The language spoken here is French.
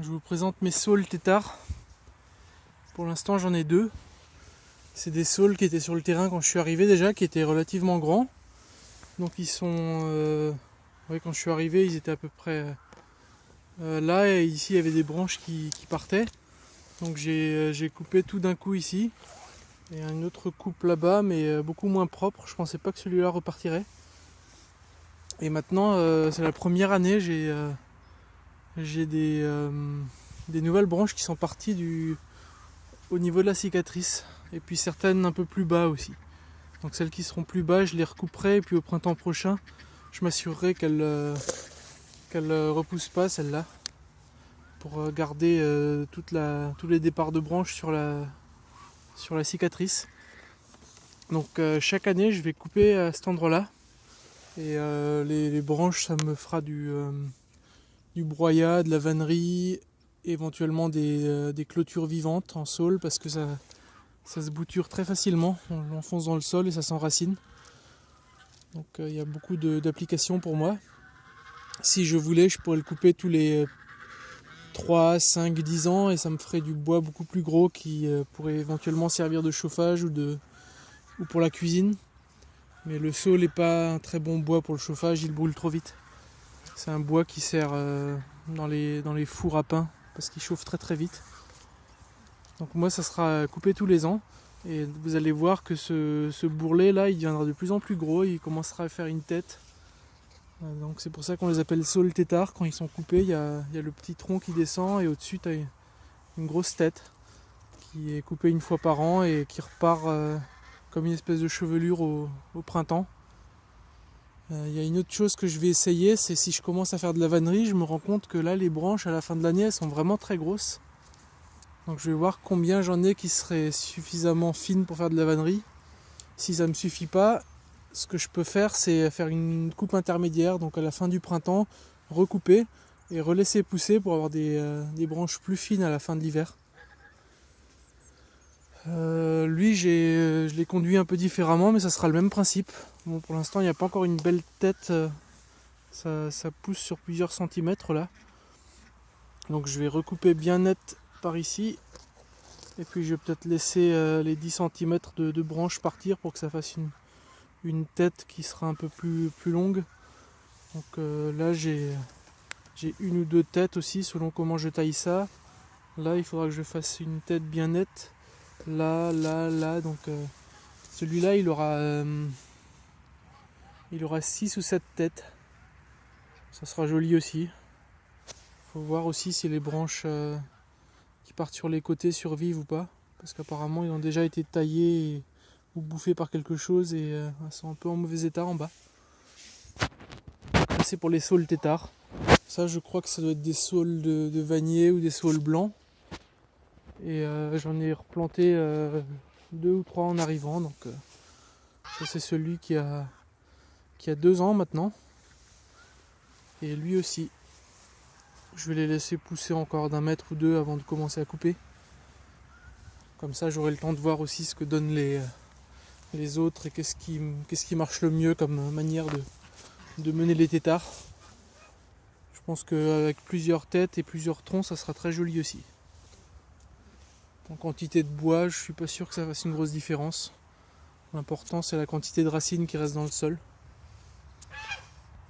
Je vous présente mes saules têtards. Pour l'instant j'en ai deux. C'est des saules qui étaient sur le terrain quand je suis arrivé déjà, qui étaient relativement grands. Donc ils sont... quand je suis arrivé ils étaient à peu près là, et ici il y avait des branches qui partaient. Donc j'ai coupé tout d'un coup ici. Et une autre coupe là-bas, mais beaucoup moins propre. Je pensais pas que celui-là repartirait. Et maintenant c'est la première année, j'ai des nouvelles branches qui sont parties au niveau de la cicatrice, et puis certaines un peu plus bas aussi. Donc celles qui seront plus bas, je les recouperai, et puis au printemps prochain, je m'assurerai qu'elles repoussent pas, celles-là, pour garder tous les départs de branches sur la cicatrice. Donc chaque année, je vais couper à cet endroit-là, et les branches, ça me fera du broyat, de la vannerie, éventuellement des clôtures vivantes en saule, parce que ça se bouture très facilement, on l'enfonce dans le sol et ça s'enracine. Donc il y a beaucoup d'applications pour moi. Si je voulais, je pourrais le couper tous les 3, 5, 10 ans, et ça me ferait du bois beaucoup plus gros qui pourrait éventuellement servir de chauffage ou pour la cuisine. Mais le saule n'est pas un très bon bois pour le chauffage, il brûle trop vite. C'est un bois qui sert dans les fours à pain, parce qu'il chauffe très très vite. Donc moi ça sera coupé tous les ans, et vous allez voir que ce bourrelet là il deviendra de plus en plus gros, il commencera à faire une tête. Donc c'est pour ça qu'on les appelle saules têtards. Quand ils sont coupés, il y a le petit tronc qui descend, et au-dessus tu as une grosse tête qui est coupée une fois par an et qui repart comme une espèce de chevelure au printemps. Il y a une autre chose que je vais essayer, c'est si je commence à faire de la vannerie, je me rends compte que là les branches à la fin de l'année elles sont vraiment très grosses. Donc je vais voir combien j'en ai qui seraient suffisamment fines pour faire de la vannerie. Si ça ne me suffit pas, ce que je peux faire, c'est faire une coupe intermédiaire, donc à la fin du printemps, recouper et relaisser pousser pour avoir des branches plus fines à la fin de l'hiver. Lui, je l'ai conduit un peu différemment, mais ça sera le même principe. Bon, pour l'instant, il n'y a pas encore une belle tête, ça pousse sur plusieurs centimètres là. Donc je vais recouper bien net par ici, et puis je vais peut-être laisser les 10 cm de branches partir pour que ça fasse une tête qui sera un peu plus longue. Donc là j'ai une ou deux têtes aussi selon comment je taille ça. Là il faudra que je fasse une tête bien nette. Là, donc celui-là il aura 6 ou 7 têtes. Ça sera joli aussi. Faut voir aussi si les branches qui partent sur les côtés survivent ou pas, parce qu'apparemment ils ont déjà été taillés ou bouffés par quelque chose, et elles sont un peu en mauvais état en bas. Donc là c'est pour les saules têtards. Ça je crois que ça doit être des saules de vannier ou des saules blancs, et j'en ai replanté 2 ou 3 en arrivant. Donc ça c'est celui qui a 2 ans maintenant, et lui aussi je vais les laisser pousser encore d'1 mètre ou 2 avant de commencer à couper. Comme ça j'aurai le temps de voir aussi ce que donnent les autres, et qu'est-ce qui marche le mieux comme manière de mener les têtards. Je pense qu'avec plusieurs têtes et plusieurs troncs ça sera très joli aussi. En quantité de bois, je suis pas sûr que ça fasse une grosse différence. L'important c'est la quantité de racines qui restent dans le sol.